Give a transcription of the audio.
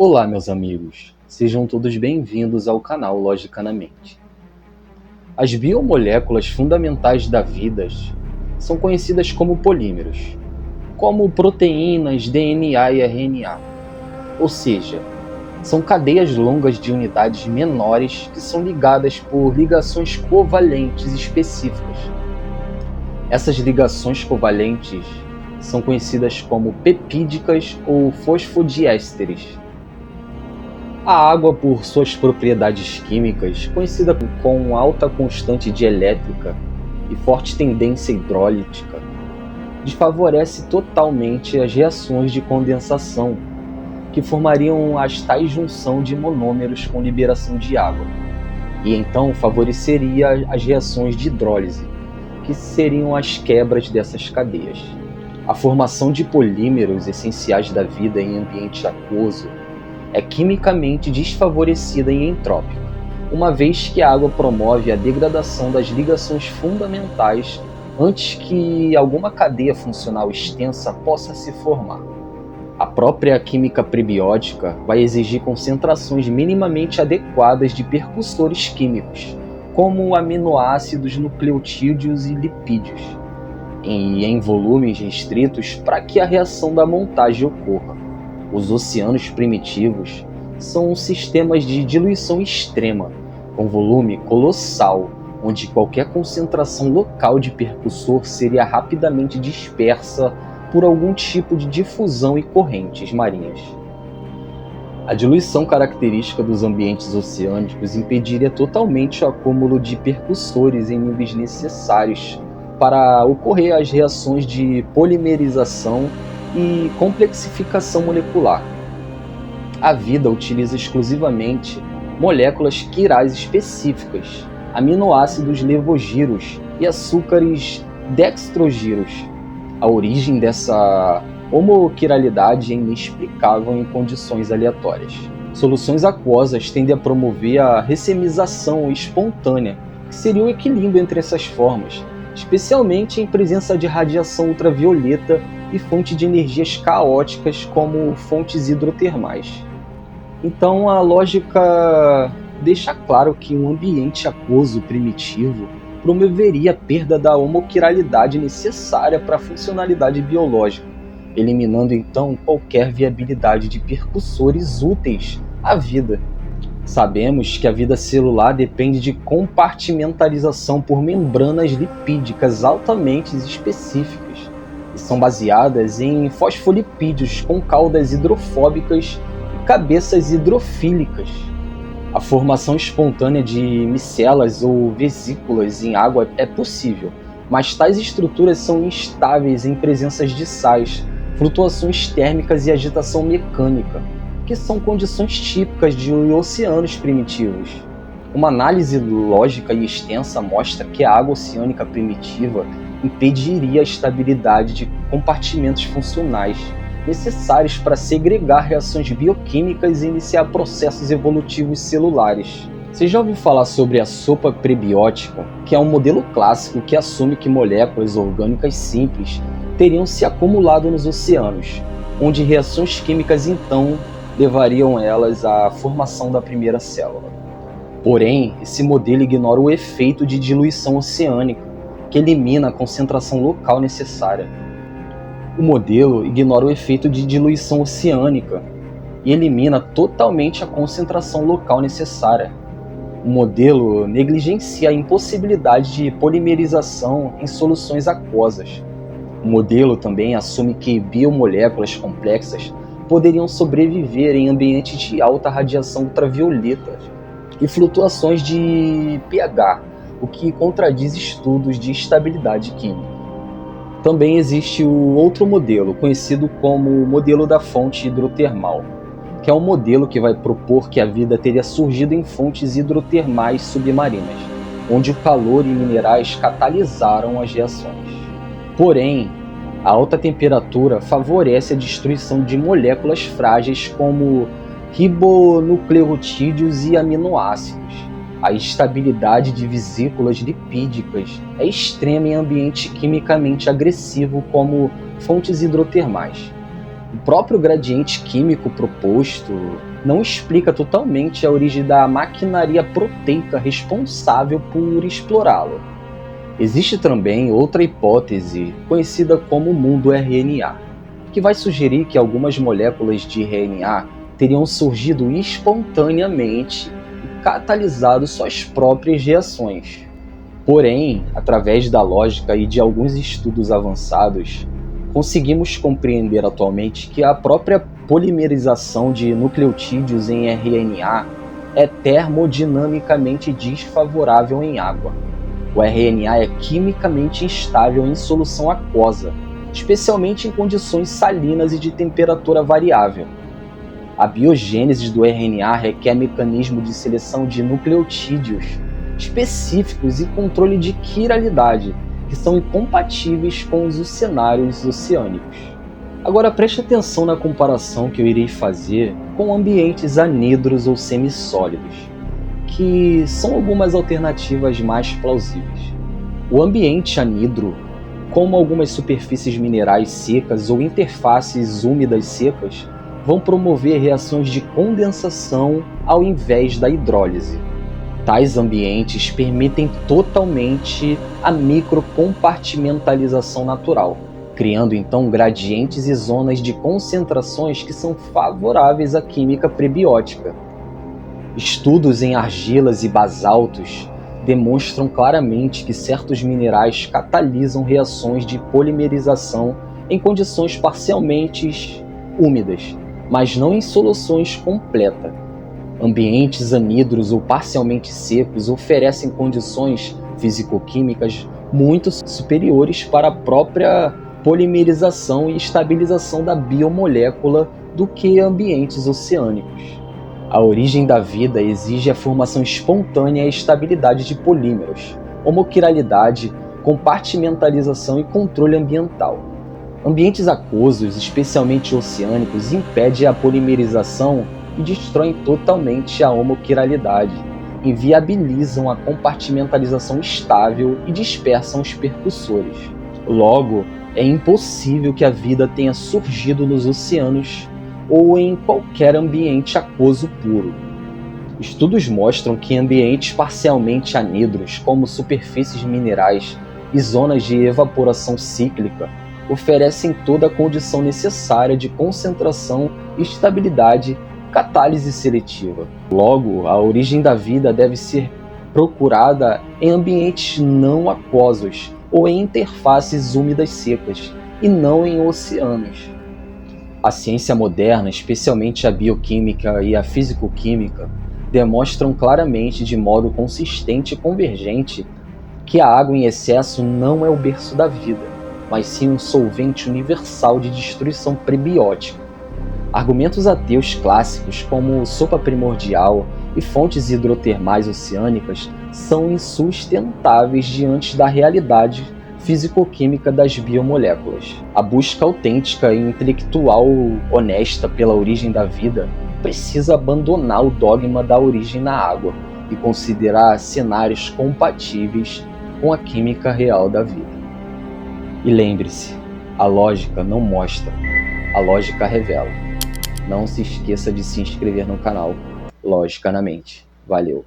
Olá, meus amigos, sejam todos bem-vindos ao canal Lógica na Mente. As biomoléculas fundamentais da vida são conhecidas como polímeros, como proteínas, DNA e RNA, ou seja, são cadeias longas de unidades menores que são ligadas por ligações covalentes específicas. Essas ligações covalentes são conhecidas como pepídicas ou fosfodiésteres. A água, por suas propriedades químicas, conhecida com alta constante dielétrica e forte tendência hidrolítica, desfavorece totalmente as reações de condensação, que formariam as tais junção de monômeros com liberação de água, e então favoreceria as reações de hidrólise, que seriam as quebras dessas cadeias. A formação de polímeros essenciais da vida em ambiente aquoso é quimicamente desfavorecida e entrópica, uma vez que a água promove a degradação das ligações fundamentais antes que alguma cadeia funcional extensa possa se formar. A própria química prebiótica vai exigir concentrações minimamente adequadas de percussores químicos, como aminoácidos, nucleotídeos e lipídios, e em volumes restritos para que a reação da montagem ocorra. Os oceanos primitivos são sistemas de diluição extrema, com volume colossal, onde qualquer concentração local de percussor seria rapidamente dispersa por algum tipo de difusão e correntes marinhas. A diluição característica dos ambientes oceânicos impediria totalmente o acúmulo de percussores em níveis necessários para ocorrer as reações de polimerização e complexificação molecular. A vida utiliza exclusivamente moléculas quirais específicas, aminoácidos levogiros e açúcares dextrogiros. A origem dessa homoquiralidade é inexplicável em condições aleatórias. Soluções aquosas tendem a promover a ressemização espontânea, que seria o equilíbrio entre essas formas, especialmente em presença de radiação ultravioleta e fonte de energias caóticas como fontes hidrotermais. Então a lógica deixa claro que um ambiente aquoso primitivo promoveria a perda da homoquiralidade necessária para a funcionalidade biológica, eliminando então qualquer viabilidade de percussores úteis à vida. Sabemos que a vida celular depende de compartimentalização por membranas lipídicas altamente específicas e são baseadas em fosfolipídios com caudas hidrofóbicas e cabeças hidrofílicas. A formação espontânea de micelas ou vesículas em água é possível, mas tais estruturas são instáveis em presenças de sais, flutuações térmicas e agitação mecânica, que são condições típicas de oceanos primitivos. Uma análise lógica e extensa mostra que a água oceânica primitiva impediria a estabilidade de compartimentos funcionais necessários para segregar reações bioquímicas e iniciar processos evolutivos celulares. Você já ouviu falar sobre a sopa prebiótica, que é um modelo clássico que assume que moléculas orgânicas simples teriam se acumulado nos oceanos, onde reações químicas então levariam elas à formação da primeira célula. Porém, esse modelo ignora o efeito de diluição oceânica, que elimina a concentração local necessária. O modelo ignora o efeito de diluição oceânica e elimina totalmente a concentração local necessária. O modelo negligencia a impossibilidade de polimerização em soluções aquosas. O modelo também assume que biomoléculas complexas poderiam sobreviver em ambientes de alta radiação ultravioleta e flutuações de pH, o que contradiz estudos de estabilidade química. Também existe o outro modelo, conhecido como o modelo da fonte hidrotermal, que é um modelo que vai propor que a vida teria surgido em fontes hidrotermais submarinas, onde o calor e minerais catalisaram as reações. Porém, a alta temperatura favorece a destruição de moléculas frágeis como ribonucleotídeos e aminoácidos. A estabilidade de vesículas lipídicas é extrema em ambiente quimicamente agressivo como fontes hidrotermais. O próprio gradiente químico proposto não explica totalmente a origem da maquinaria proteica responsável por explorá-lo. Existe também outra hipótese, conhecida como mundo RNA, que vai sugerir que algumas moléculas de RNA teriam surgido espontaneamente e catalisado suas próprias reações. Porém, através da lógica e de alguns estudos avançados, conseguimos compreender atualmente que a própria polimerização de nucleotídeos em RNA é termodinamicamente desfavorável em água. O RNA é quimicamente instável em solução aquosa, especialmente em condições salinas e de temperatura variável. A biogênese do RNA requer mecanismo de seleção de nucleotídeos específicos e controle de quiralidade, que são incompatíveis com os cenários oceânicos. Agora preste atenção na comparação que eu irei fazer com ambientes anidros ou semissólidos, que são algumas alternativas mais plausíveis. O ambiente anidro, como algumas superfícies minerais secas ou interfaces úmidas secas, vão promover reações de condensação ao invés da hidrólise. Tais ambientes permitem totalmente a microcompartimentalização natural, criando então gradientes e zonas de concentrações que são favoráveis à química prebiótica. Estudos em argilas e basaltos demonstram claramente que certos minerais catalisam reações de polimerização em condições parcialmente úmidas, mas não em soluções completas. Ambientes anidros ou parcialmente secos oferecem condições físico-químicas muito superiores para a própria polimerização e estabilização da biomolécula do que ambientes oceânicos. A origem da vida exige a formação espontânea e estabilidade de polímeros, homoquiralidade, compartimentalização e controle ambiental. Ambientes aquosos, especialmente oceânicos, impedem a polimerização e destroem totalmente a homoquiralidade, inviabilizam a compartimentalização estável e dispersam os percussores. Logo, é impossível que a vida tenha surgido nos oceanos ou em qualquer ambiente aquoso puro. Estudos mostram que ambientes parcialmente anidros, como superfícies minerais e zonas de evaporação cíclica, oferecem toda a condição necessária de concentração e estabilidade, catálise seletiva. Logo, a origem da vida deve ser procurada em ambientes não aquosos ou em interfaces úmidas secas, e não em oceanos. A ciência moderna, especialmente a bioquímica e a fisicoquímica, demonstram claramente, de modo consistente e convergente, que a água em excesso não é o berço da vida, mas sim um solvente universal de destruição prebiótica. Argumentos ateus clássicos, como sopa primordial e fontes hidrotermais oceânicas, são insustentáveis diante da realidade físico-química das biomoléculas. A busca autêntica e intelectual honesta pela origem da vida precisa abandonar o dogma da origem na água e considerar cenários compatíveis com a química real da vida. E lembre-se, a lógica não mostra, a lógica revela. Não se esqueça de se inscrever no canal Lógica na Mente. Valeu!